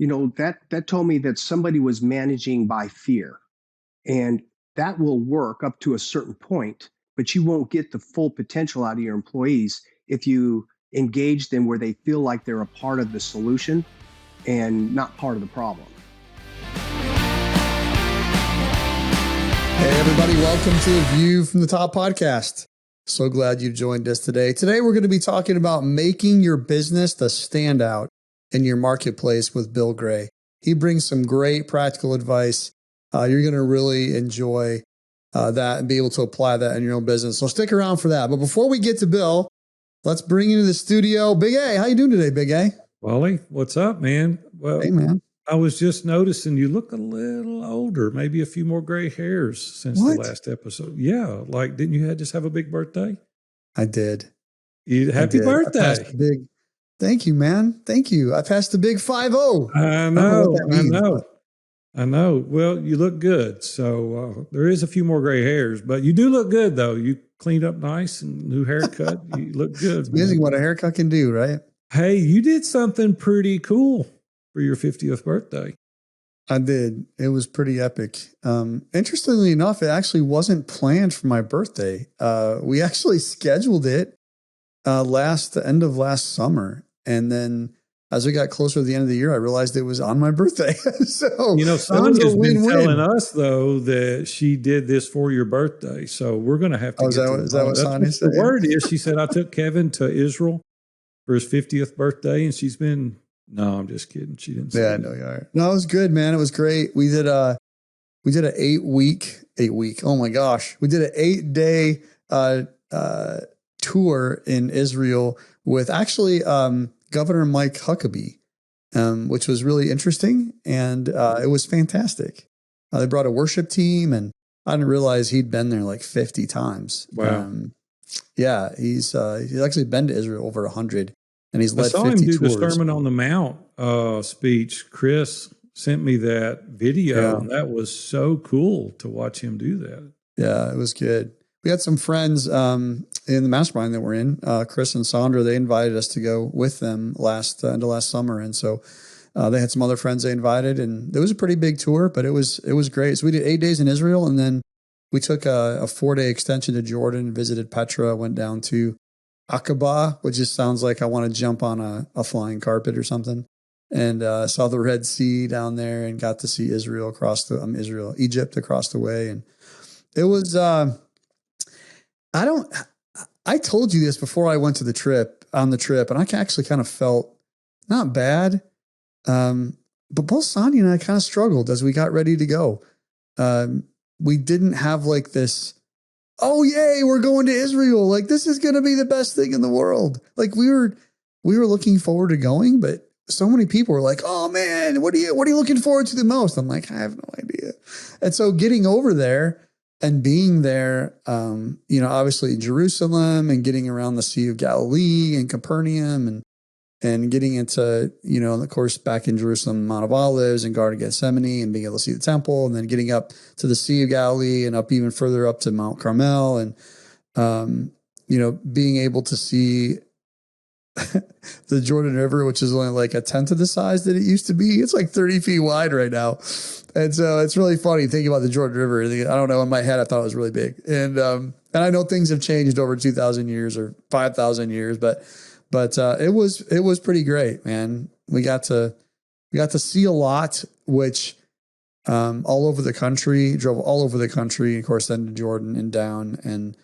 that told me that somebody was managing by fear. And that will work up to a certain point, but you won't get the full potential out of your employees if you engage them where they feel like they're a part of the solution and not part of the problem. Hey, everybody. Welcome to the View from the Top podcast. So glad you joined us today. Today, we're going to be talking about making your business the standout in your marketplace with Bill Gray. He brings some great practical advice. You're going to really enjoy that and be able to apply that in your own business. So stick around for that. But before we get to Bill, let's bring into the studio Big A. How you doing today, Big A? Wally, what's up, man? Well, hey, man. I was just noticing you look a little older, maybe a few more gray hairs since the last episode. Yeah, like didn't you just have a big birthday? I did. Happy birthday. Thank you, man. Thank you. I passed the big 5-0. I know. Well, you look good. So there is a few more gray hairs, but you do look good, though. You cleaned up nice and new haircut. You look good. It's amazing what a haircut can do, right? Hey, you did something pretty cool for your 50th birthday. I did. It was pretty epic. Interestingly enough, it actually wasn't planned for my birthday. We actually scheduled it the end of last summer. And then as we got closer to the end of the year, I realized it was on my birthday. So, Sonya's been telling us, though, that she did this for your birthday. So we're going to have to is that what Sonya said? The word is, she said, I took Kevin to Israel for his 50th birthday, and she's been, no, I'm just kidding. She didn't say that. I know you are. No, it was good, man. It was great. We did an 8 week. Oh my gosh. We did an 8-day tour in Israel with actually Governor Mike Huckabee, which was really interesting. And it was fantastic. They brought a worship team, and I didn't realize he'd been there like 50 times. Wow. Yeah, he's actually been to Israel over 100, and he's led 50 tours. I saw him do the Sermon on the Mount speech. Chris sent me that video, and that was so cool to watch him do that. Yeah, it was good. We had some friends in the mastermind that we're in, Chris and Sandra. They invited us to go with them last summer, and so they had some other friends they invited, and it was a pretty big tour, but it was great. So we did 8 days in Israel, and then we took a 4-day extension to Jordan, visited Petra, went down to Aqaba, which just sounds like I want to jump on a flying carpet or something, and saw the Red Sea down there, and got to see Egypt across the way, and it was. I told you this before I went to the trip, and I actually kind of felt not bad, but both Sonya and I kind of struggled as we got ready to go. We didn't have like this, oh yay, we're going to Israel. Like this is going to be the best thing in the world. Like we were looking forward to going, but so many people were like, oh man, what are you looking forward to the most? I'm like, I have no idea. And so getting over there and being there, obviously in Jerusalem, and getting around the Sea of Galilee and Capernaum, and getting into, of course, back in Jerusalem, Mount of Olives and Garden of Gethsemane, and being able to see the temple, and then getting up to the Sea of Galilee and up even further up to Mount Carmel, and, being able to see the Jordan River, which is only like a tenth of the size that it used to be. It's like 30 feet wide right now. And so it's really funny thinking about the Jordan River. I don't know, in my head, I thought it was really big. And I know things have changed over 2,000 years or 5,000 years, but it was pretty great, man. We got to see a lot, which all over the country, drove all over the country, of course, then to Jordan and down, and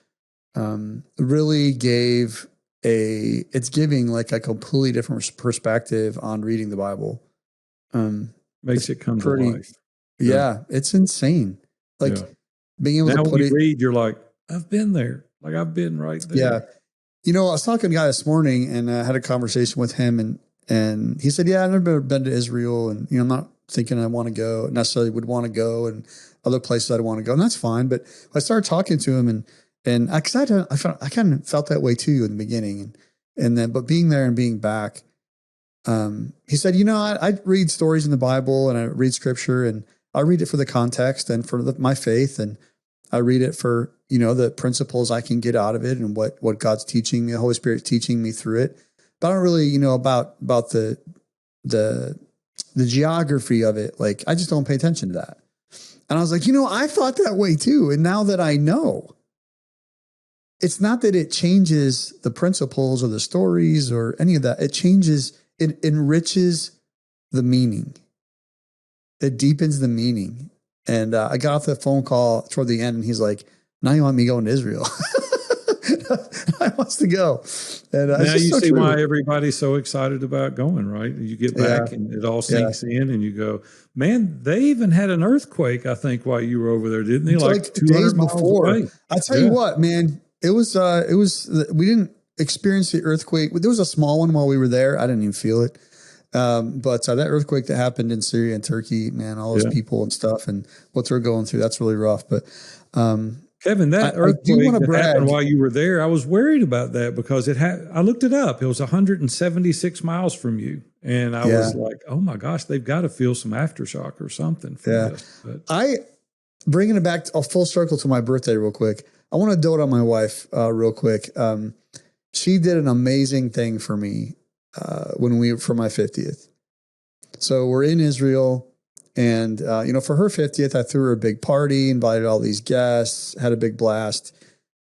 really it's giving like a completely different perspective on reading the Bible. Makes it come to life. Yeah, it's insane. Like being able to put it. Read, you're like, I've been there. Like I've been right there. Yeah. I was talking to a guy this morning, and I had a conversation with him, and he said, yeah, I've never been to Israel, and I'm not thinking I want to go, necessarily would want to go, and other places I'd want to go, and that's fine. But I started talking to him, and I kind of felt that way too in the beginning, but being there and being back, he said, I read stories in the Bible, and I read scripture, and I read it for the context and for my faith, and I read it for, the principles I can get out of it, and what God's teaching me, the Holy Spirit's teaching me through it. But I don't really, about the the geography of it. Like, I just don't pay attention to that. And I was like, I thought that way too. And now that I know, it's not that it changes the principles or the stories or any of that. It enriches the meaning. It deepens the meaning. And I got off the phone call toward the end, and he's like, now you want me going to Israel? I wants to go. And now you so see true. why everybody's so excited about going, right? You get back and it all sinks in, and you go, man, they even had an earthquake, I think, while you were over there, didn't they? Like 200 days miles before. away. I tell you what, man, it was, we didn't experience the earthquake. There was a small one while we were there. I didn't even feel it. But that earthquake that happened in Syria and Turkey, man, all those people and stuff and what they're going through, that's really rough. But, Kevin, that earthquake that happened while you were there, I was worried about that because I looked it up. It was 176 miles from you. And I was like, oh my gosh, they've got to feel some aftershock or something from this. But bringing it back a full circle to my birthday real quick. I want to dote on my wife real quick. She did an amazing thing for me for my 50th. So we're in Israel. And, for her 50th, I threw her a big party, invited all these guests, had a big blast.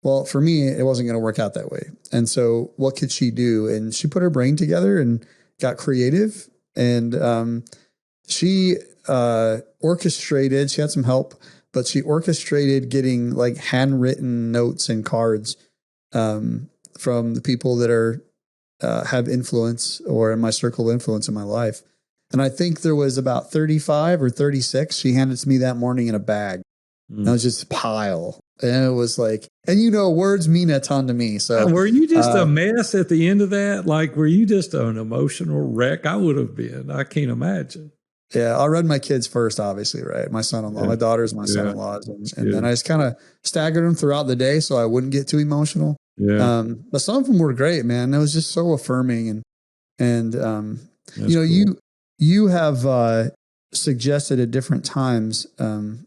Well, for me, it wasn't going to work out that way. And so what could she do? And she put her brain together and got creative. And she orchestrated, she had some help, but she orchestrated getting like handwritten notes and cards from the people that are have influence or in my circle of influence in my life. And I think there was about 35 or 36. She handed it to me that morning in a bag. And it was just a pile. And it was like, words mean a ton to me. So were you just a mess at the end of that? Like, were you just an emotional wreck? I would have been. I can't imagine. Yeah, I read my kids first, obviously, right? My son-in-law, my daughters, my son-in-laws. And then I just kind of staggered them throughout the day so I wouldn't get too emotional. Yeah. But some of them were great, man. It was just so affirming. And cool. You have suggested at different times, I don't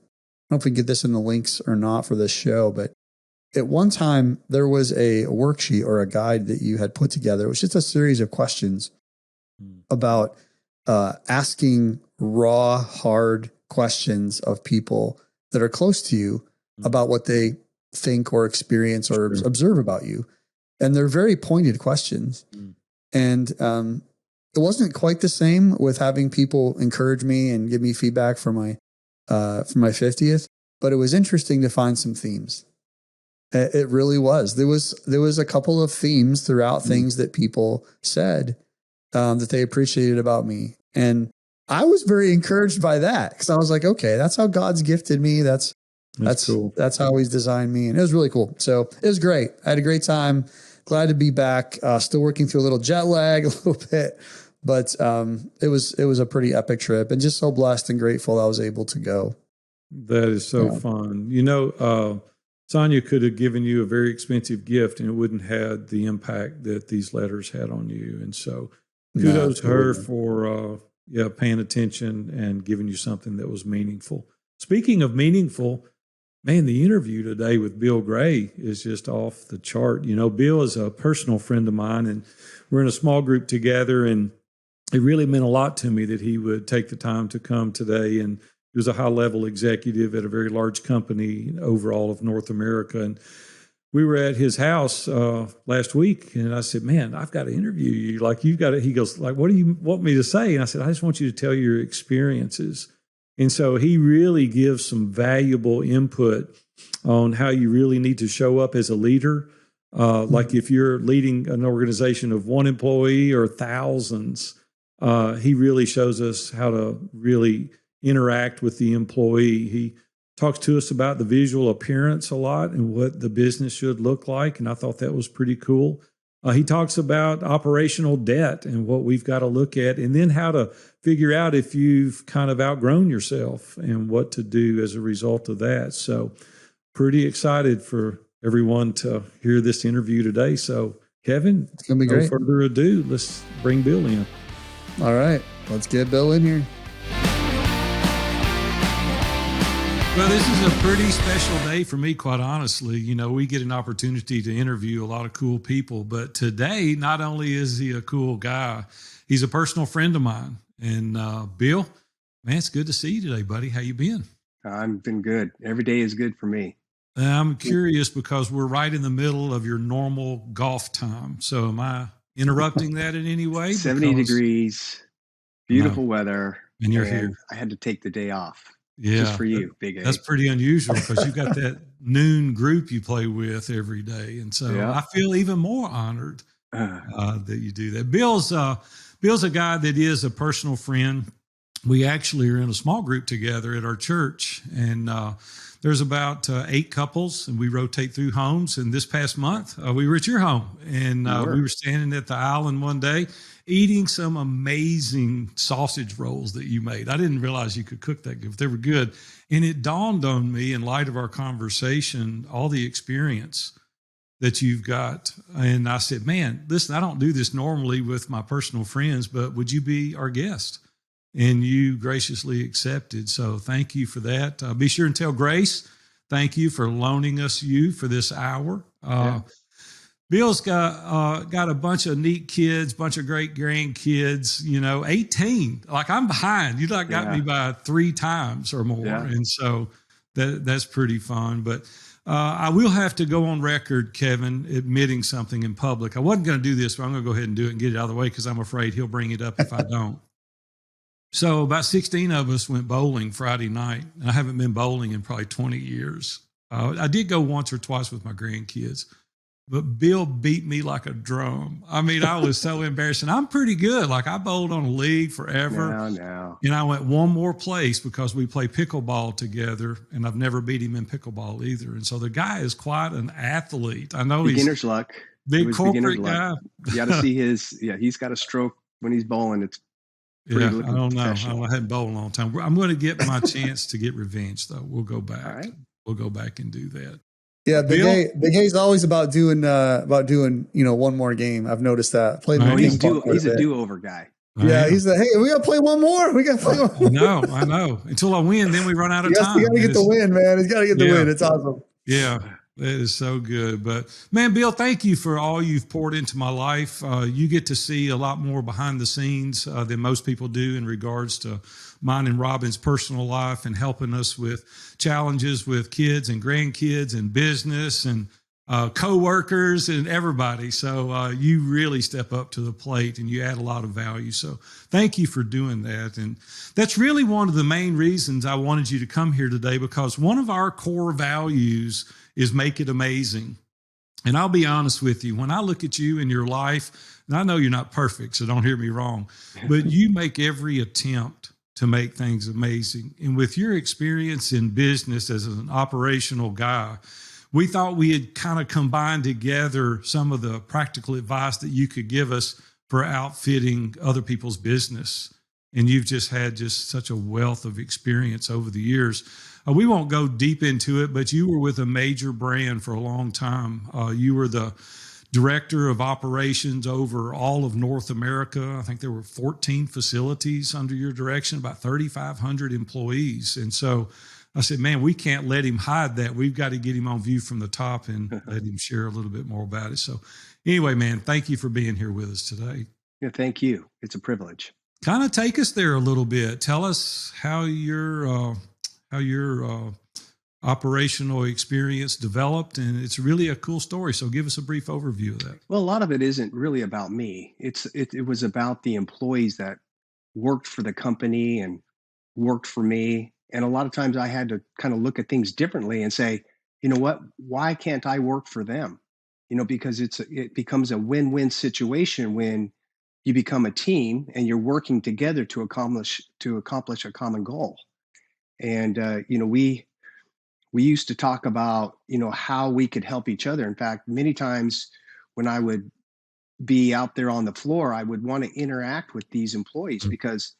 know if we can get this in the links or not for this show, but at one time there was a worksheet or a guide that you had put together. It was just a series of questions about asking raw, hard questions of people that are close to you about what they think or experience or observe about you. And they're very pointed questions. And it wasn't quite the same with having people encourage me and give me feedback for my 50th, but it was interesting to find some themes. It really was. There was a couple of themes throughout things that people said that they appreciated about me. And I was very encouraged by that because I was like, okay, that's how God's gifted me. That's cool. That's how he's designed me. And it was really cool. So it was great. I had a great time. Glad to be back. Still working through a little jet lag a little bit, but it was a pretty epic trip and just so blessed and grateful I was able to go. That is so fun. Sonia could have given you a very expensive gift and it wouldn't have the impact that these letters had on you. And so kudos to her for paying attention and giving you something that was meaningful. Speaking of meaningful, man, the interview today with Bill Gray is just off the chart. Bill is a personal friend of mine, and we're in a small group together, and it really meant a lot to me that he would take the time to come today. And he was a high-level executive at a very large company over all of North America. And we were at his house last week, and I said, man, I've got to interview you. Like, you've got to, he goes, like, what do you want me to say? And I said, I just want you to tell your experiences. And so he really gives some valuable input on how you really need to show up as a leader. Like if you're leading an organization of one employee or thousands, he really shows us how to really interact with the employee. He talks to us about the visual appearance a lot and what the business should look like. And I thought that was pretty cool. He talks about operational debt and what we've got to look at, and then how to figure out if you've kind of outgrown yourself and what to do as a result of that. So pretty excited for everyone to hear this interview today. So Kevin, it's going to be great. No further ado, let's bring Bill in. All right, let's get Bill in here. Well, this is a pretty special day for me, quite honestly. We get an opportunity to interview a lot of cool people, but today, not only is he a cool guy, he's a personal friend of mine. And Bill, man, it's good to see you today, buddy. How you been? I've been good. Every day is good for me. I'm curious because we're right in the middle of your normal golf time. So am I interrupting that in any way? 70 Because degrees, no, beautiful weather, and you're and here. I had to take the day off just Yeah, for you, Big that's A. pretty unusual because you got that noon group you play with every day, and so Yeah. I feel even more honored Uh, that you do that. Bill's a guy that is a personal friend. We actually are in a small group together at our church, and there's about 8 couples, and we rotate through homes. And this past month, we were at your home, and we were standing at the island one day eating some amazing sausage rolls that you made. I didn't realize you could cook that good. They were good. And it dawned on me in light of our conversation, all the experience that you've got. And I said, man, listen, I don't do this normally with my personal friends, but would you be our guest? And you graciously accepted. So thank you for that. Be sure and tell Grace, thank you for loaning us you for this hour. Bill's got a bunch of neat kids, bunch of great grandkids, 18. Like I'm behind. You got me by 3 times or more. Yeah. And so that's pretty fun. But I will have to go on record, Kevin, admitting something in public. I wasn't going to do this, but I'm going to go ahead and do it and get it out of the way because I'm afraid he'll bring it up if I don't. So about 16 of us went bowling Friday night. I haven't been bowling in probably 20 years. I did go once or twice with my grandkids, but Bill beat me like a drum. I mean, I was so embarrassed. And I'm pretty good. Like I bowled on a league forever. No. And I went one more place because we play pickleball together, and I've never beat him in pickleball either. And so the guy is quite an athlete. I know beginner's luck. Big corporate guy. You got to see he's got a stroke when he's bowling. It's I don't know. I hadn't bowled in a long time. I'm going to get my chance to get revenge, though. We'll go back. All right. We'll go back and do that. Yeah, Big A's always about doing one more game. I've noticed that. He's a do-over guy. Yeah, he's like, hey, we got to play one more. We got to play one more. I know. Until I win, then we run out of time. You got to get the win, man. He's got to get the win. It's awesome. Yeah. That is so good. But man, Bill, thank you for all you've poured into my life. You get to see a lot more behind the scenes than most people do in regards to mine and Robin's personal life and helping us with challenges with kids and grandkids and business and coworkers and everybody. So you really step up to the plate and you add a lot of value. So thank you for doing that. And that's really one of the main reasons I wanted you to come here today, because one of our core values is make it amazing. And I'll be honest with you, when I look at you in your life, and I know you're not perfect, so don't hear me wrong, but you make every attempt to make things amazing. And with your experience in business as an operational guy, we thought we had kind of combined together some of the practical advice that you could give us for outfitting other people's business. And you've just had such a wealth of experience over the years. We won't go deep into it, but you were with a major brand for a long time. You were the director of operations over all of North America. I think there were 14 facilities under your direction, about 3,500 employees. And so I said, man, we can't let him hide that. We've got to get him on view from the top and let him share a little bit more about it. So anyway, man, thank you for being here with us today. Yeah, thank you. It's a privilege. Kind of take us there a little bit. Tell us how your operational experience developed, and it's really a cool story. So give us a brief overview of that. Well, a lot of it isn't really about me. It was about the employees that worked for the company and worked for me. And a lot of times I had to kind of look at things differently and say, you know what, why can't I work for them? Because it becomes a win-win situation when you become a team and you're working together to accomplish a common goal. And we used to talk about how we could help each other. In fact, many times when I would be out there on the floor, I would want to interact with these employees because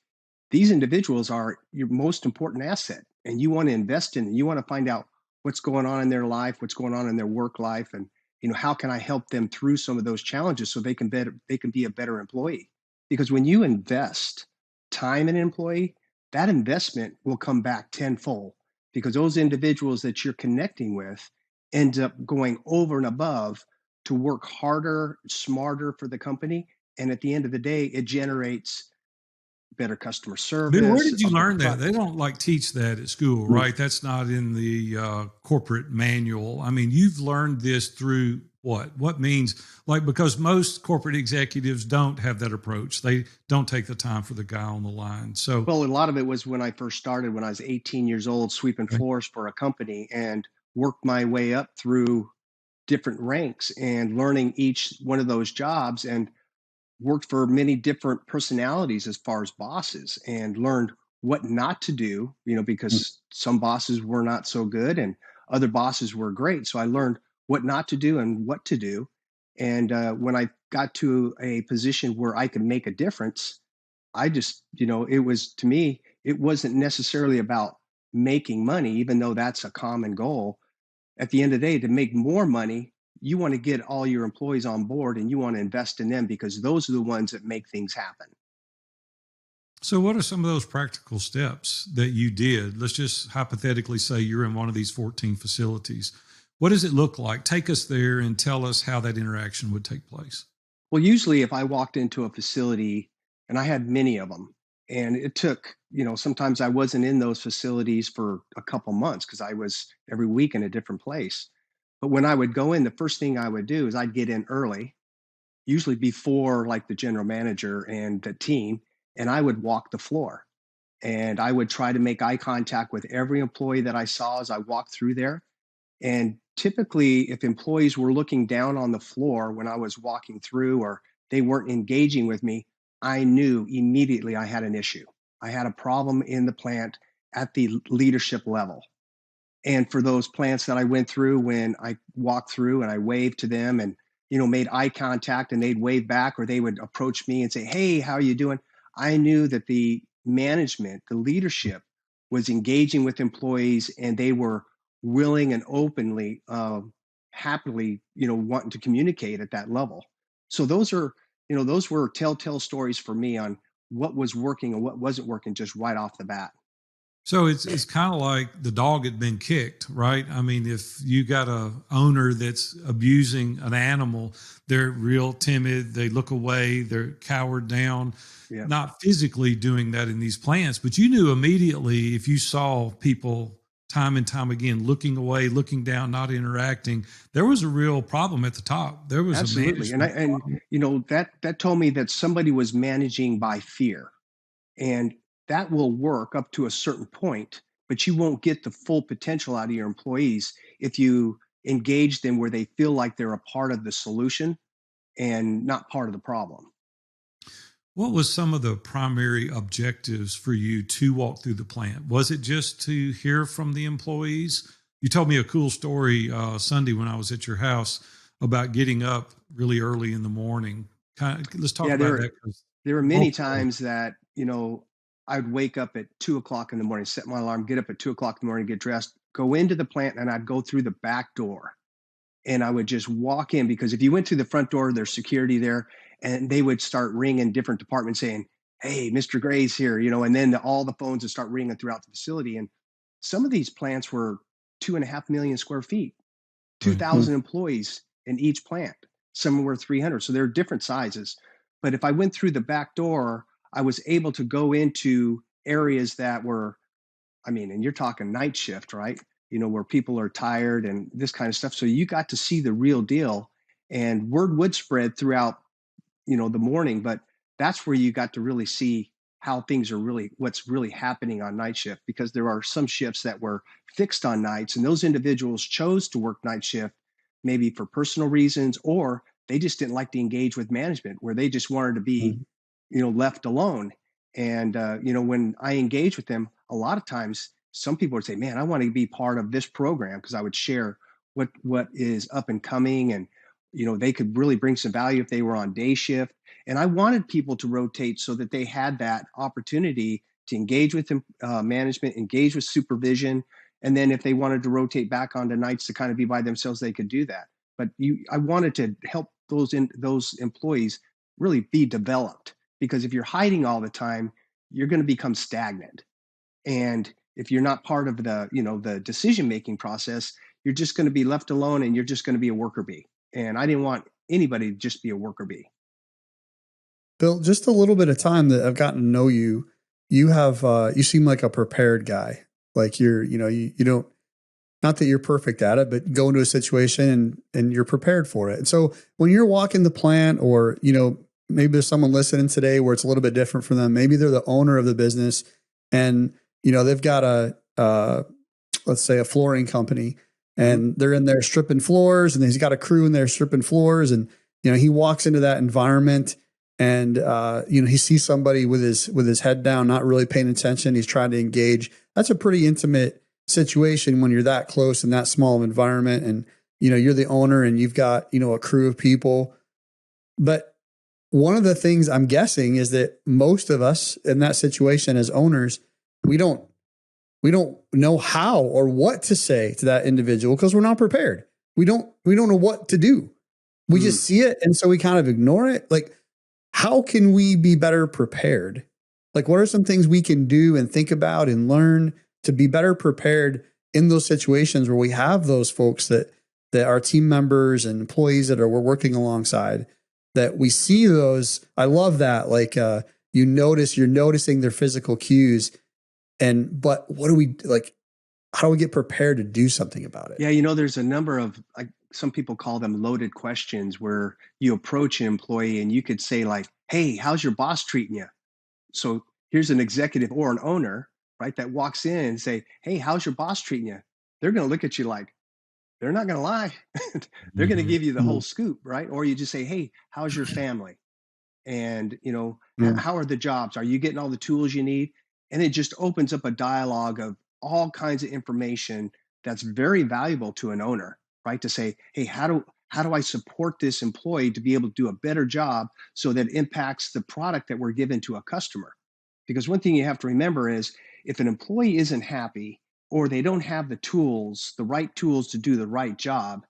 these individuals are your most important asset, and you want to invest in it. You want to find out what's going on in their life, what's going on in their work life, and how can I help them through some of those challenges so they can be a better employee. Because when you invest time in an employee, that investment will come back tenfold, because those individuals that you're connecting with end up going over and above to work harder, smarter for the company. And at the end of the day, it generates better customer But where service, did a you better learn that? product. They don't like teach that at school, right? That's not in the corporate manual. I mean, you've learned this through what? What means like because most corporate executives don't have that approach. They don't take the time for the guy on the line. So, Well, a lot of it was when I first started, when I was 18 years old, sweeping okay. floors for a company and worked my way up through different ranks and learning each one of those jobs and worked for many different personalities as far as bosses and learned what not to do, because some bosses were not so good and other bosses were great. So I learned what not to do and what to do. And when I got to a position where I could make a difference, I just, it was to me, it wasn't necessarily about making money, even though that's a common goal. At the end of the day, to make more money, you want to get all your employees on board and you want to invest in them because those are the ones that make things happen. So, what are some of those practical steps that you did? Let's just hypothetically say you're in one of these 14 facilities. What does it look like? Take us there and tell us how that interaction would take place. Well, usually if I walked into a facility, and I had many of them, and it took, sometimes I wasn't in those facilities for a couple months because I was every week in a different place. But when I would go in, the first thing I would do is I'd get in early, usually before like the general manager and the team, and I would walk the floor. And I would try to make eye contact with every employee that I saw as I walked through there. And typically, if employees were looking down on the floor when I was walking through or they weren't engaging with me, I knew immediately I had an issue. I had a problem in the plant at the leadership level. And for those plants that I went through, when I walked through and I waved to them and made eye contact and they'd wave back or they would approach me and say, "Hey, how are you doing?" I knew that the management, the leadership, was engaging with employees and they were willing and openly, happily, wanting to communicate at that level. So those were telltale stories for me on what was working and what wasn't working just right off the bat. So it's kind of like the dog had been kicked, right? I mean, if you got a owner that's abusing an animal, they're real timid, they look away, they're cowered down, Yeah. not physically doing that in these plants, but you knew immediately if you saw people time and time again looking away, looking down, not interacting, there was a real problem at the top. There was a Absolutely. And I management and problem. that told me that somebody was managing by fear. And that will work up to a certain point, but you won't get the full potential out of your employees if you engage them where they feel like they're a part of the solution and not part of the problem. What was some of the primary objectives for you to walk through the plant? Was it just to hear from the employees? You told me a cool story Sunday when I was at your house about getting up really early in the morning. Let's talk Yeah, about that. 'Cause there were both many of those- times that, I'd wake up at 2 o'clock in the morning, set my alarm, get up at 2 o'clock in the morning, get dressed, go into the plant, and I'd go through the back door and I would just walk in because if you went through the front door, there's security there, and they would start ringing different departments saying, "Hey, Mr. Gray's here," and then all the phones would start ringing throughout the facility. And some of these plants were 2.5 million square feet, right. 2,000 employees in each plant. Some were 300, so they're different sizes. But if I went through the back door, I was able to go into areas that were, and you're talking night shift, right? Where people are tired and this kind of stuff. So you got to see the real deal, and word would spread throughout, the morning. But that's where you got to really see how things are really, what's really happening on night shift, because there are some shifts that were fixed on nights, and those individuals chose to work night shift, maybe for personal reasons, or they just didn't like to engage with management, where they just wanted to be left alone. And when I engage with them, a lot of times some people would say, "Man, I want to be part of this program," because I would share what is up and coming, and they could really bring some value if they were on day shift. And I wanted people to rotate so that they had that opportunity to engage with management, engage with supervision, and then if they wanted to rotate back onto nights to kind of be by themselves, they could do that. But I wanted to help those employees really be developed, because if you're hiding all the time, you're going to become stagnant. And if you're not part of the decision making process, you're just going to be left alone and you're just going to be a worker bee. And I didn't want anybody to just be a worker bee. Bill, just a little bit of time that I've gotten to know you, you seem like a prepared guy. Like you don't, not that you're perfect at it, but go into a situation and you're prepared for it. And so when you're walking the plant, or, maybe there's someone listening today where it's a little bit different for them. Maybe they're the owner of the business and, they've got let's say a flooring company, and they're in there stripping floors, and he's got a crew in there stripping floors. And, he walks into that environment and, he sees somebody with his head down, not really paying attention. He's trying to engage. That's a pretty intimate situation when you're that close in that small of environment, and, you're the owner and you've got, a crew of people. But one of the things I'm guessing is that most of us in that situation as owners, we don't know how or what to say to that individual because we're not prepared. We don't know what to do. We just see it. And so we kind of ignore it. Like, how can we be better prepared? Like, what are some things we can do and think about and learn to be better prepared in those situations where we have those folks that are team members and employees that we're working alongside, that we see those. I love that. Like, you're noticing their physical cues. But what do we like? How do we get prepared to do something about it? Yeah, there's a number of, like, some people call them loaded questions, where you approach an employee and you could say, like, "Hey, how's your boss treating you?" So here's an executive or an owner, right, that walks in and say, "Hey, how's your boss treating you?" They're going to look at you like, they're not going to lie. They're going to give you the whole scoop, right? Or you just say, "Hey, how's your family?" And, how are the jobs? Are you getting all the tools you need? And it just opens up a dialogue of all kinds of information that's very valuable to an owner, right? To say, "Hey, how do I support this employee to be able to do a better job so that it impacts the product that we're giving to a customer?" Because one thing you have to remember is, if an employee isn't happy, or they don't have the right tools to do the right job,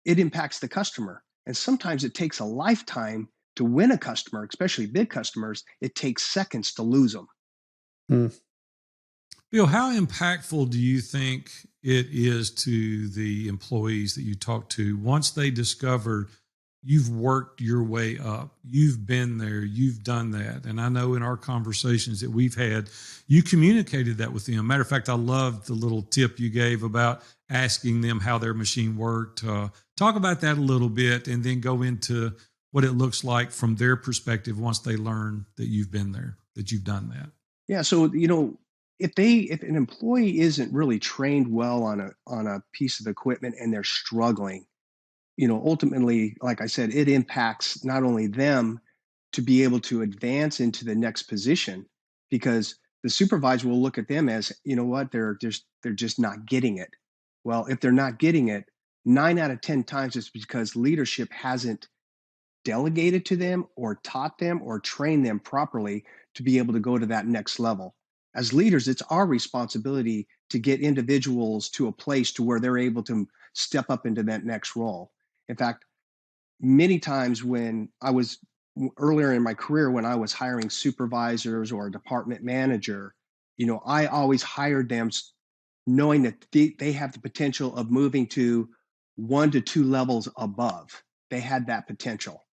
it impacts the customer. And sometimes it takes a lifetime to win a customer, especially big customers. It takes seconds to lose them. Bill, how impactful do you think it is to the employees that you talk to once they discover you've worked your way up, you've been there, you've done that? And I know in our conversations that we've had, you communicated that with them. Matter of fact, I loved the little tip you gave about asking them how their machine worked. Talk about that a little bit, and then go into what it looks like from their perspective once they learn that you've been there, that you've done that. Yeah. So, if an employee isn't really trained well on a piece of equipment and they're struggling, ultimately, like I said, it impacts not only them to be able to advance into the next position, because the supervisor will look at them as, what, they're just not getting it. Well, if they're not getting it, 9 out of 10 times it's because leadership hasn't delegated to them or taught them or trained them properly to be able to go to that next level. As leaders, it's our responsibility to get individuals to a place to where they're able to step up into that next role. In fact, many times when I was earlier in my career, when I was hiring supervisors or a department manager, I always hired them knowing that they have the potential of moving to 1 to 2 levels above. They had that potential.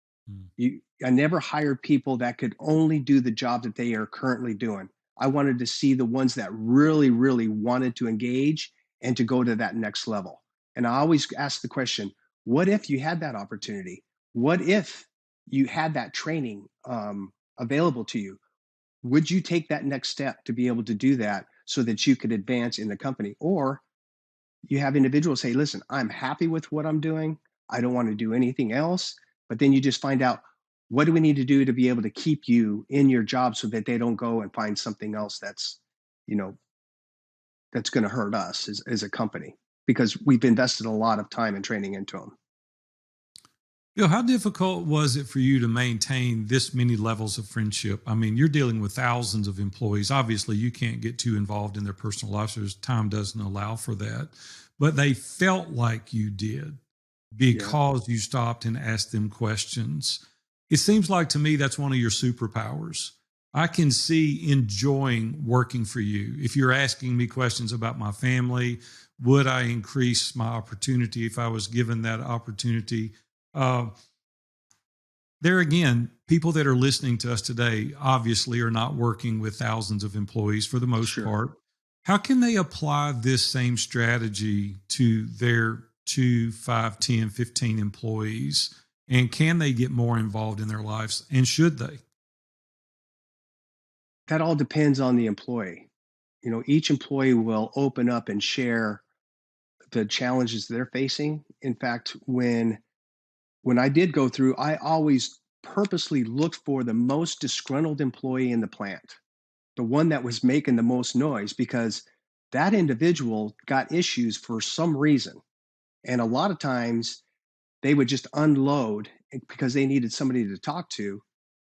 I never hired people that could only do the job that they are currently doing. I wanted to see the ones that really, really wanted to engage and to go to that next level. And I always ask the question, what if you had that opportunity? What if you had that training available to you? Would you take that next step to be able to do that so that you could advance in the company? Or you have individuals say, "Listen, I'm happy with what I'm doing. I don't want to do anything else." But then you just find out, what do we need to do to be able to keep you in your job so that they don't go and find something else that's, that's going to hurt us as a company, because we've invested a lot of time and training into them. Bill, how difficult was it for you to maintain this many levels of friendship? I mean, you're dealing with thousands of employees. Obviously, you can't get too involved in their personal lives. There's time doesn't allow for that. But they felt like you did because you stopped and asked them questions. It seems like to me that's one of your superpowers. I can see enjoying working for you. If you're asking me questions about my family, would I increase my opportunity if I was given that opportunity? there again, people that are listening to us today obviously are not working with thousands of employees for the most Sure. part. How can they apply this same strategy to their 2, 5, 10, 15 employees? And can they get more involved in their lives? And should they? That all depends on the employee. Each employee will open up and share the challenges they're facing. In fact, when I did go through, I always purposely looked for the most disgruntled employee in the plant, the one that was making the most noise, because that individual got issues for some reason. And a lot of times they would just unload because they needed somebody to talk to.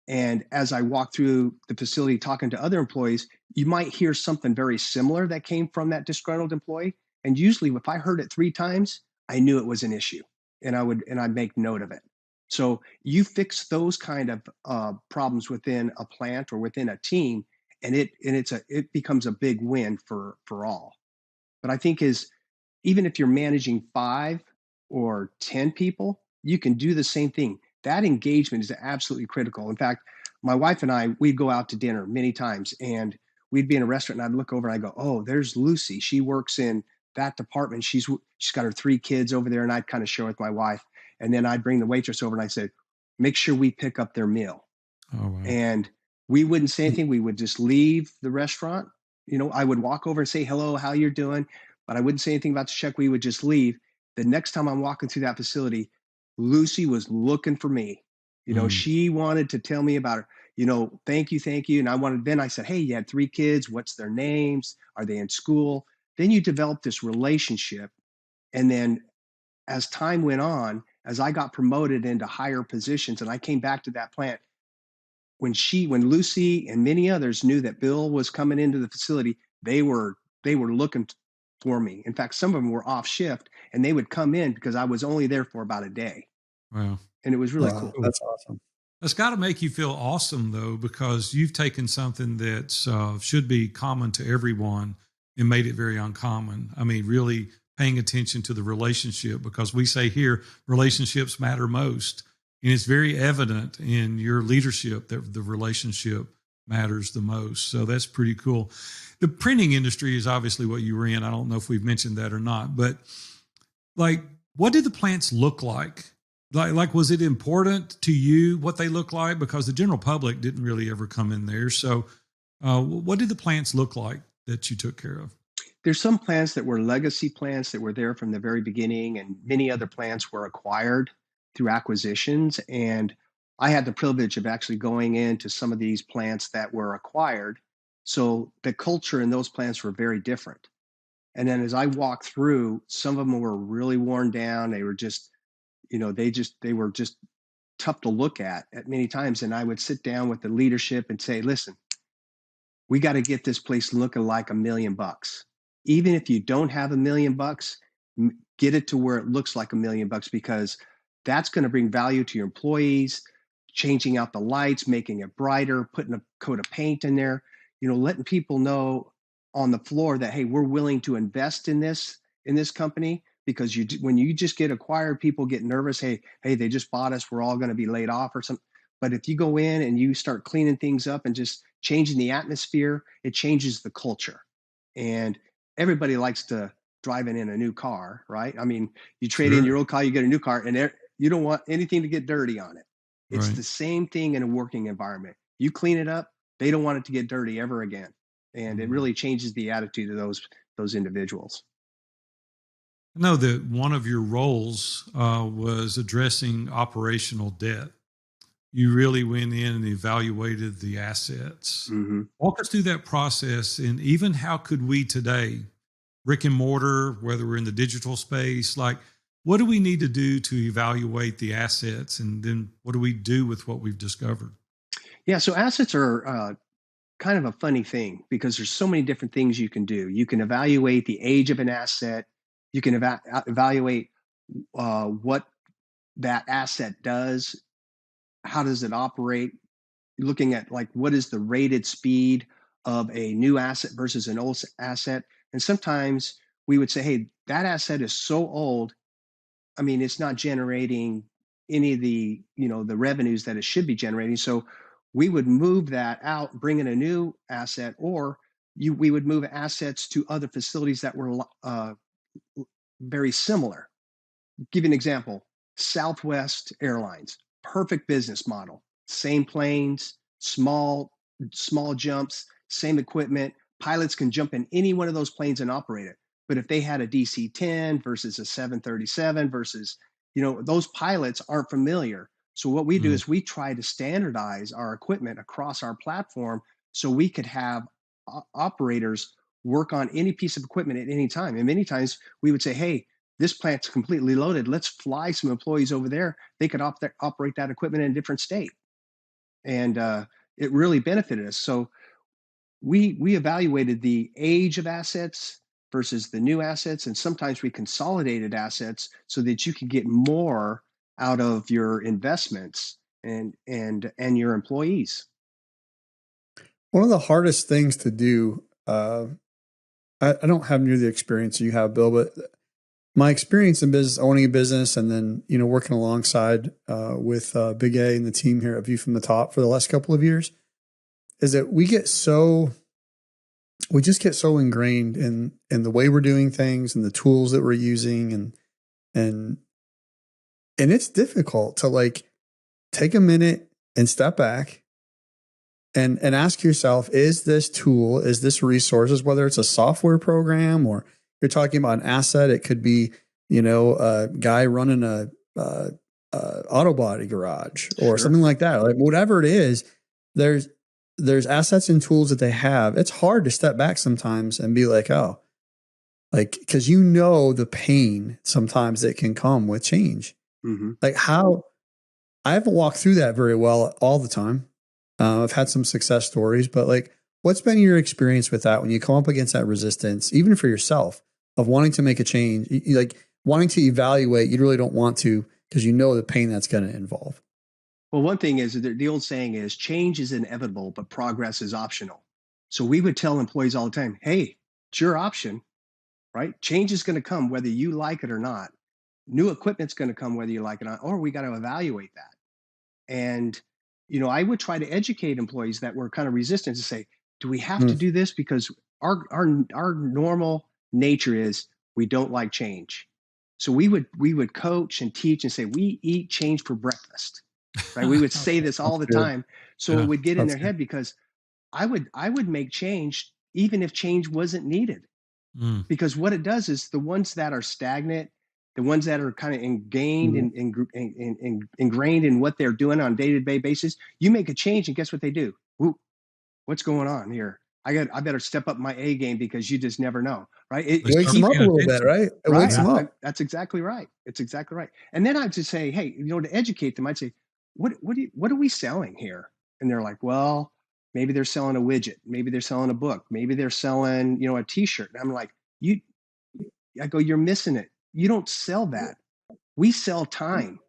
And as I walked through the facility talking to other employees, you might hear something very similar that came from that disgruntled employee. And usually, if I heard it 3 times, I knew it was an issue, and I'd make note of it. So you fix those kind of problems within a plant or within a team, and it becomes a big win for all. But I think is even if you're managing 5 or 10 people, you can do the same thing. That engagement is absolutely critical. In fact, my wife and I, we'd go out to dinner many times, and we'd be in a restaurant, and I'd look over and I go, "Oh, there's Lucy. She works in that department. She's got her 3 kids over there," and I'd kind of share with my wife. And then I'd bring the waitress over and I said, "Make sure we pick up their meal." Oh, wow. And we wouldn't say anything. We would just leave the restaurant. I would walk over and say, "Hello, how you're doing?" But I wouldn't say anything about the check. We would just leave. The next time I'm walking through that facility, Lucy was looking for me. She wanted to tell me about her, thank you, thank you. And then I said, "Hey, you had 3 kids. What's their names? Are they in school?" Then you develop this relationship. And then as time went on, as I got promoted into higher positions and I came back to that plant, when Lucy and many others knew that Bill was coming into the facility, they were looking for me. In fact, some of them were off shift and they would come in because I was only there for about a day. Wow. And it was really Wow, cool. that's awesome. That's got to make you feel awesome, though, because you've taken something that should be common to everyone and made it very uncommon. I mean, really paying attention to the relationship, because we say here relationships matter most. And it's very evident in your leadership that the relationship matters the most. So that's pretty cool. The printing industry is obviously what you were in. I don't know if we've mentioned that or not, but like, what did the plants look like? Like, was it important to you what they look like? Because the general public didn't really ever come in there. So what did the plants look like that you took care of? There's some plants that were legacy plants that were there from the very beginning, and many other plants were acquired through acquisitions. And I had the privilege of actually going into some of these plants that were acquired. So the culture in those plants were very different. And then as I walked through, some of them were really worn down. They were just, they were just tough to look at many times. And I would sit down with the leadership and say, "Listen, we got to get this place looking like $1,000,000. Even if you don't have $1,000,000, get it to where it looks like $1,000,000, because that's going to bring value to your employees, changing out the lights, making it brighter, putting a coat of paint in there, letting people know on the floor that, hey, we're willing to invest in this company, because when you just get acquired, people get nervous. Hey, they just bought us. We're all going to be laid off or something. But if you go in and you start cleaning things up and just changing the atmosphere, it changes the culture. And everybody likes to drive in a new car, right? I mean, you trade in your old car, you get a new car, and you don't want anything to get dirty on it. It's the same thing in a working environment. You clean it up, they don't want it to get dirty ever again. And it really changes the attitude of those individuals. I know that one of your roles was addressing operational debt. You really went in and evaluated the assets. Mm-hmm. Walk us through that process, and even how could we today, brick and mortar, whether we're in the digital space, like, what do we need to do to evaluate the assets, and then what do we do with what we've discovered? Yeah, so assets are kind of a funny thing, because there's so many different things you can do. You can evaluate the age of an asset. You can evaluate what that asset does. How does it operate? Looking at, like, what is the rated speed of a new asset versus an old asset. And sometimes we would say, hey, that asset is so old. I mean, it's not generating any of the, the revenues that it should be generating. So we would move that out, bring in a new asset, or we would move assets to other facilities that were very similar. Give you an example. Southwest Airlines, perfect business model. Same planes, small jumps, same equipment. Pilots can jump in any one of those planes and operate it. But if they had a DC-10 versus a 737 versus, those pilots aren't familiar. So what we do is we try to standardize our equipment across our platform so we could have operators work on any piece of equipment at any time. And many times we would say, hey, this plant's completely loaded. Let's fly some employees over there. They could operate that equipment in a different state. And it really benefited us. So we evaluated the age of assets versus the new assets. And sometimes we consolidated assets so that you could get more out of your investments and your employees. One of the hardest things to do, I don't have near the experience you have, Bill, but my experience in business, owning a business, and then working alongside with Big A and the team here at View from the Top for the last couple of years, is that we just get so ingrained in the way we're doing things and the tools that we're using, and it's difficult to take a minute and step back and ask yourself, is this tool, is this resources, whether it's a software program or you're talking about an asset, it could be, a guy running a auto body garage or something like that. Like whatever it is, there's assets and tools that they have. It's hard to step back sometimes and be like, oh, because the pain sometimes that can come with change. Mm-hmm. I haven't walked through that very well all the time. I've had some success stories, but what's been your experience with that when you come up against that resistance, even for yourself, of wanting to make a change, wanting to evaluate, you really don't want to because the pain that's going to involve? Well, one thing is the old saying is change is inevitable, but progress is optional. So we would tell employees all the time, hey, it's your option, right? Change is going to come whether you like it or not. New equipment's going to come whether you like it or not, or we got to evaluate that. And, I would try to educate employees that were kind of resistant to say, do we have to do this? Because our normal nature is we don't like change. So we would coach and teach and say, we eat change for breakfast, right? We would say this all the time. So it would get in their head because I would make change even if change wasn't needed. Because what it does is the ones that are stagnant, the ones that are kind of ingrained in what they're doing on a day-to-day basis, you make a change and guess what they do? Ooh, what's going on here? I better step up my A game because you just never know, right? It wakes them up a little bit, right? It wakes them up. That's exactly right. It's exactly right. And then I'd just say, hey, to educate them, I'd say, what are we selling here? And they're like, well, maybe they're selling a widget, maybe they're selling a book, maybe they're selling, a T-shirt. And I'm like, I go, you're missing it. You don't sell that. We sell time.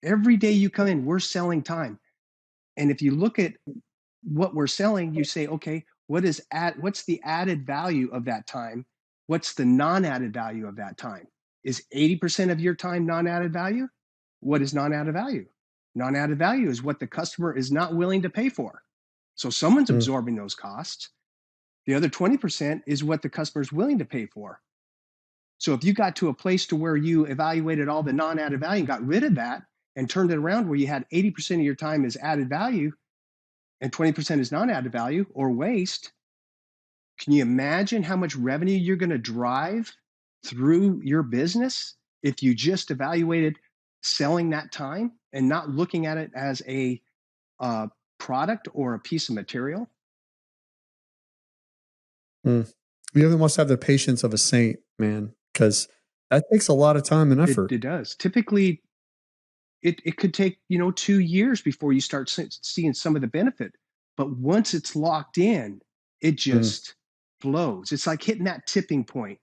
Every day you come in, we're selling time. And if you look at what we're selling, you say, okay, what's the added value of that time? What's the non-added value of that time? Is 80% of your time non-added value? What is non-added value? Non-added value is what the customer is not willing to pay for. So someone's absorbing those costs. The other 20% is what the customer is willing to pay for. So if you got to a place to where you evaluated all the non-added value and got rid of that and turned it around where you had 80% of your time is added value and 20% is non-added value or waste, can you imagine how much revenue you're going to drive through your business if you just evaluated selling that time and not looking at it as a product or a piece of material? You must have the patience of a saint, man, because that takes a lot of time and effort. It does. Typically, it could take 2 years before you start seeing some of the benefit. But once it's locked in, it just flows. It's like hitting that tipping point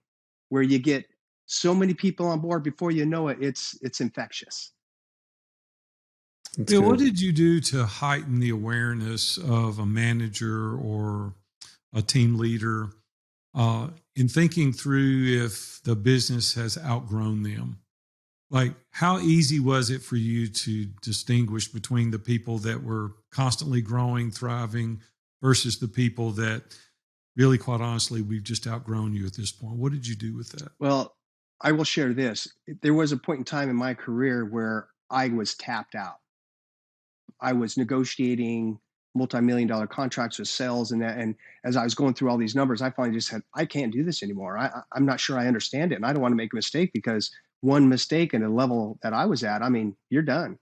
where you get so many people on board before you know it, it's infectious. Bill, what did you do to heighten the awareness of a manager or a team leader in thinking through if the business has outgrown them? Like, how easy was it for you to distinguish between the people that were constantly growing, thriving, versus the people that really, quite honestly, we've just outgrown you at this point? What did you do with that? Well, I will share this. There was a point in time in my career where I was tapped out. I was negotiating multi-million dollar contracts with sales and that. And as I was going through all these numbers, I finally just said, I can't do this anymore. I'm not sure I understand it. And I don't want to make a mistake, because one mistake at a level that I was at, I mean, you're done.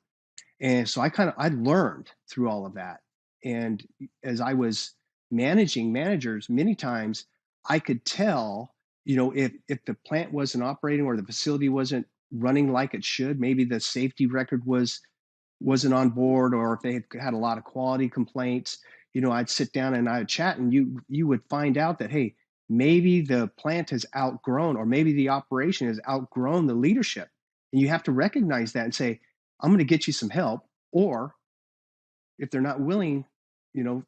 And so I learned through all of that. And as I was managing managers, many times I could tell, if the plant wasn't operating or the facility wasn't running like it should, maybe the safety record wasn't on board, or if they had a lot of quality complaints, I'd sit down and I'd chat, and you would find out that, hey, maybe the plant has outgrown, or maybe the operation has outgrown the leadership. And you have to recognize that and say, I'm going to get you some help. Or if they're not willing,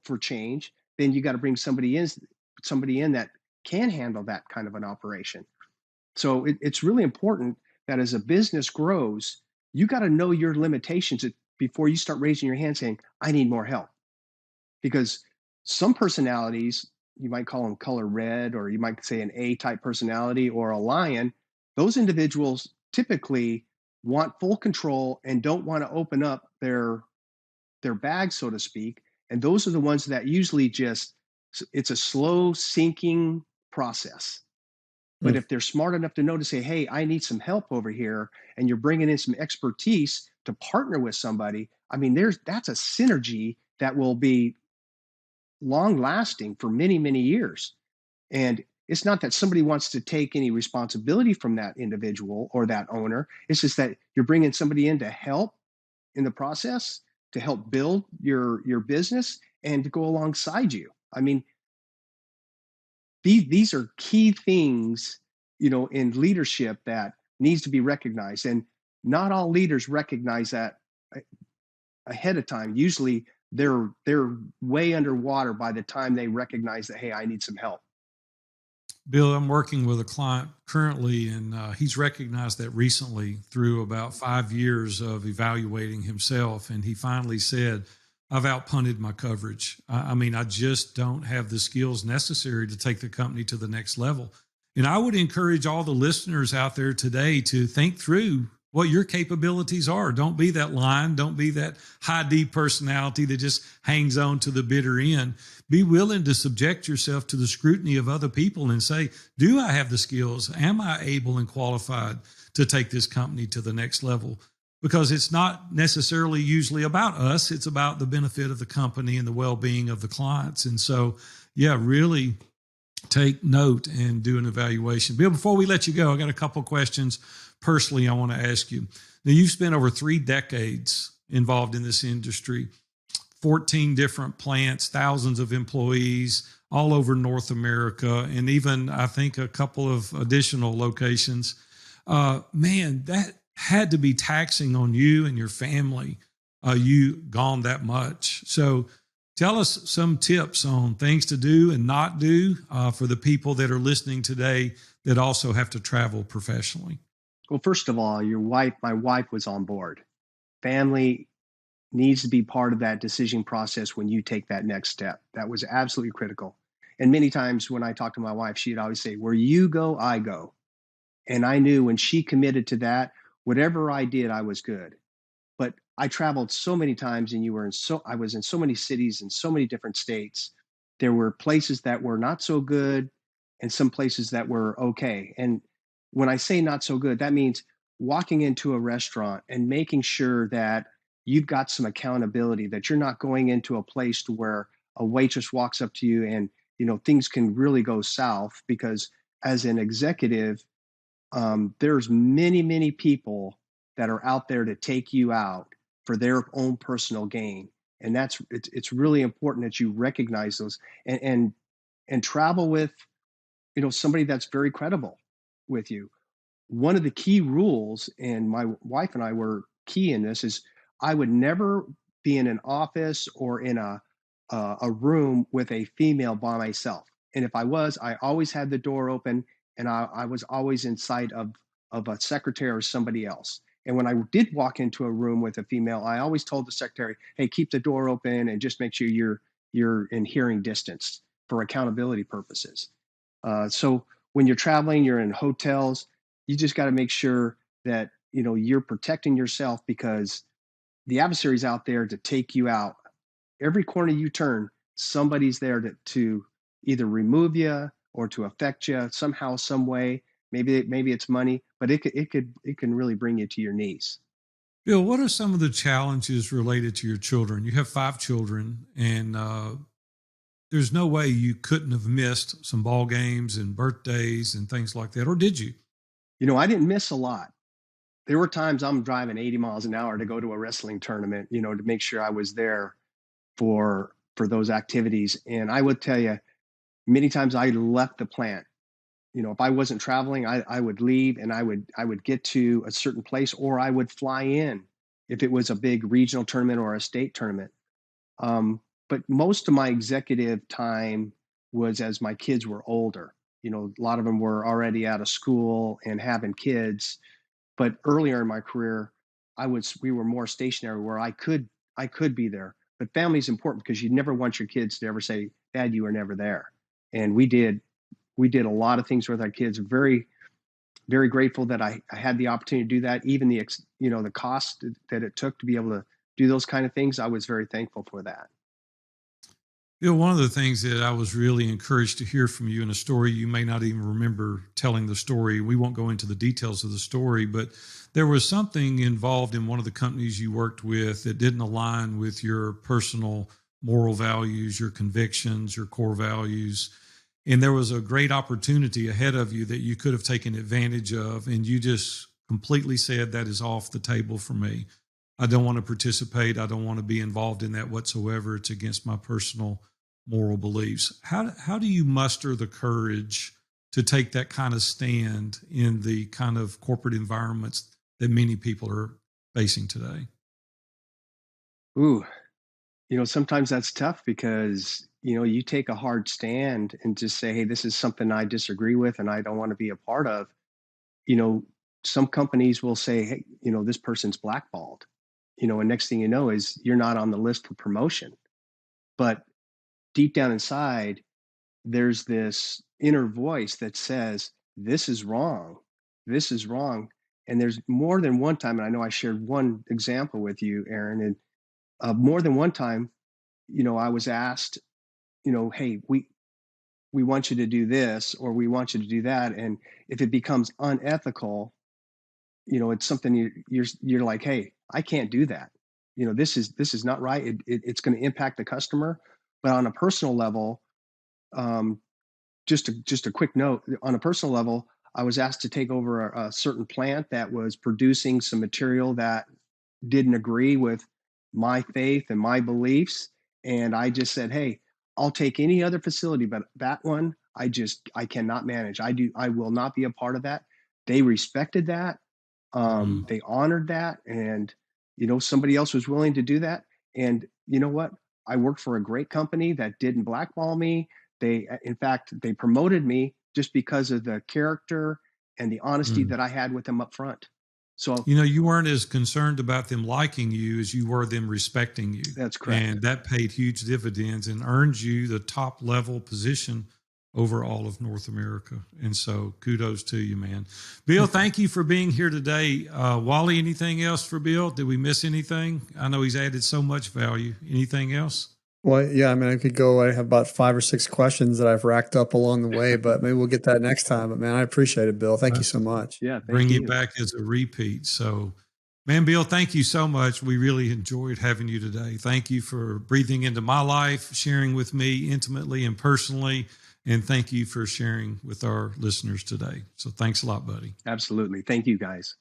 for change, then you got to bring somebody in that can handle that kind of an operation. So it's really important that as a business grows, you got to know your limitations before you start raising your hand saying, I need more help. Because some personalities, you might call them color red, or you might say an A type personality or a lion, those individuals typically want full control and don't want to open up their bag, so to speak. And those are the ones that usually it's a slow sinking process. But if they're smart enough to know to say, hey, I need some help over here, and you're bringing in some expertise to partner with somebody, I mean, that's a synergy that will be long lasting for many, many years. And it's not that somebody wants to take any responsibility from that individual or that owner. It's just that you're bringing somebody in to help in the process, to help build your business and to go alongside you. I mean, these are key things, in leadership that needs to be recognized. And not all leaders recognize that ahead of time. Usually they're way underwater by the time they recognize that, hey, I need some help. Bill, I'm working with a client currently, and he's recognized that recently through about 5 years of evaluating himself. And he finally said, I've outpunted my coverage. I mean, I just don't have the skills necessary to take the company to the next level. And I would encourage all the listeners out there today to think through what your capabilities are. Don't be that lion. Don't be that high D personality that just hangs on to the bitter end. Be willing to subject yourself to the scrutiny of other people and say, do I have the skills? Am I able and qualified to take this company to the next level? Because it's not necessarily usually about us. It's about the benefit of the company and the well-being of the clients. And so, yeah, really take note and do an evaluation. Bill, before we let you go, I got a couple of questions personally I want to ask you. Now, you've spent over 3 decades involved in this industry, 14 different plants, thousands of employees all over North America, and even, I think, a couple of additional locations. Man, that had to be taxing on you and your family. You gone that much. So tell us some tips on things to do and not do for the people that are listening today that also have to travel professionally. Well, first of all, my wife was on board. Family needs to be part of that decision process when you take that next step. That was absolutely critical. And many times when I talked to my wife, she'd always say, where you go, I go. And I knew when she committed to that, whatever I did, I was good. But I traveled so many times, and I was in so many cities in so many different states. There were places that were not so good and some places that were okay. And when I say not so good, that means walking into a restaurant and making sure that you've got some accountability, that you're not going into a place to where a waitress walks up to you and, things can really go south, because as an executive, there's many, many people that are out there to take you out for their own personal gain. And it's really important that you recognize those and travel with, somebody that's very credible with you. One of the key rules, and my wife and I were key in this, is I would never be in an office or in a room with a female by myself. And if I was, I always had the door open, and I was always in sight of a secretary or somebody else. And when I did walk into a room with a female, I always told the secretary, hey, keep the door open and just make sure you're in hearing distance for accountability purposes. So when you're traveling, you're in hotels, you just got to make sure that, you know, you're protecting yourself, because the adversary's out there to take you out. Every corner you turn, somebody's there to either remove you or to affect you somehow, some way. Maybe it's money, but it can really bring you to your knees. Bill, what are some of the challenges related to your children? You have 5 children, and there's no way you couldn't have missed some ball games and birthdays and things like that, or did you? You know, I didn't miss a lot. There were times I'm driving 80 miles an hour to go to a wrestling tournament, you know, to make sure I was there for those activities. And I would tell you, many times I left the plant. You know, if I wasn't traveling, I would leave, and I would get to a certain place, or I would fly in if it was a big regional tournament or a state tournament. But most of my executive time was as my kids were older. You know, a lot of them were already out of school and having kids. But earlier in my career, we were more stationary, where I could be there. But family is important, because you never want your kids to ever say, Dad, you were never there. And we did a lot of things with our kids. Very, very grateful that I had the opportunity to do that. Even the cost that it took to be able to do those kind of things, I was very thankful for that. Bill, one of the things that I was really encouraged to hear from you in a story, you may not even remember telling the story. We won't go into the details of the story, but there was something involved in one of the companies you worked with that didn't align with your personal moral values, your convictions, your core values. And there was a great opportunity ahead of you that you could have taken advantage of. And you just completely said, that is off the table for me. I don't want to participate. I don't want to be involved in that whatsoever. It's against my personal moral beliefs. How do you muster the courage to take that kind of stand in the kind of corporate environments that many people are facing today? Ooh, you know, sometimes that's tough, because, you know, you take a hard stand and just say, hey, this is something I disagree with and I don't want to be a part of. You know, some companies will say, hey, you know, this person's blackballed, you know, and next thing you know is you're not on the list for promotion. But deep down inside, there's this inner voice that says, this is wrong. This is wrong. And there's more than one time, and I know I shared one example with you, Aaron, and more than one time, you know, I was asked, you know, hey, we want you to do this, or we want you to do that. And if it becomes unethical, you know, it's something you're like, hey, I can't do that. You know, this is not right. It's going to impact the customer. But on a personal level, um, just a quick note, on a personal level, I was asked to take over a certain plant that was producing some material that didn't agree with my faith and my beliefs. And I just said, hey, I'll take any other facility, but that one, I cannot manage. I will not be a part of that. They respected that. They honored that. And, you know, somebody else was willing to do that. And you know what? I worked for a great company that didn't blackball me. In fact, they promoted me just because of the character and the honesty that I had with them up front. So, you know, you weren't as concerned about them liking you as you were them respecting you. That's correct. And that paid huge dividends and earned you the top level position over all of North America. And so kudos to you, man. Bill, thank you for being here today. Wally, anything else for Bill? Did we miss anything? I know he's added so much value. Anything else? Well, yeah, I mean, I could go. I have about 5 or 6 questions that I've racked up along the way, but maybe we'll get that next time. But man, I appreciate it, Bill. Thank you so much. Yeah, bring you back as a repeat. So, man, Bill, thank you so much. We really enjoyed having you today. Thank you for breathing into my life, sharing with me intimately and personally, and thank you for sharing with our listeners today. So thanks a lot, buddy. Absolutely. Thank you, guys.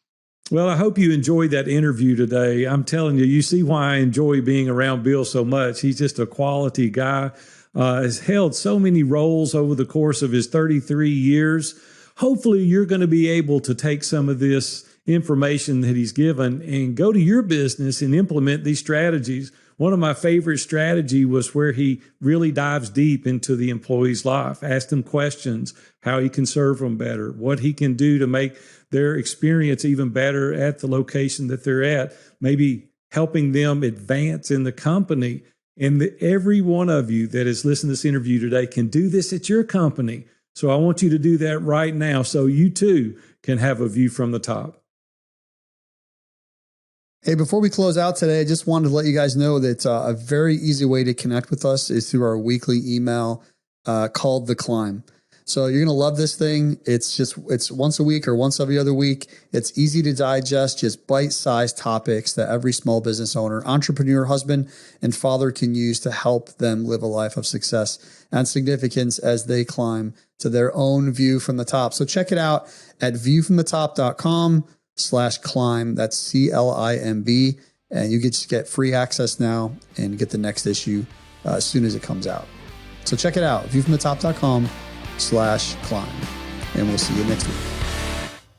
Well, I hope you enjoyed that interview today. I'm telling you, you see why I enjoy being around Bill so much. He's just a quality guy, has held so many roles over the course of his 33 years. Hopefully, you're going to be able to take some of this information that he's given and go to your business and implement these strategies, one of my favorite strategy was where he really dives deep into the employee's life, ask them questions, how he can serve them better, what he can do to make their experience even better at the location that they're at, maybe helping them advance in the company. And every one of you that has listened to this interview today can do this at your company. So I want you to do that right now so you too can have a view from the top. Hey, before we close out today, I just wanted to let you guys know that a very easy way to connect with us is through our weekly email called The Climb. So you're going to love this thing. It's once a week or once every other week. It's easy to digest, just bite-sized topics that every small business owner, entrepreneur, husband, and father can use to help them live a life of success and significance as they climb to their own view from the top. So check it out at viewfromthetop.com/climb. That's CLIMB. And you just get free access now and get the next issue as soon as it comes out. So check it out, viewfromthetop.com/climb. And we'll see you next week.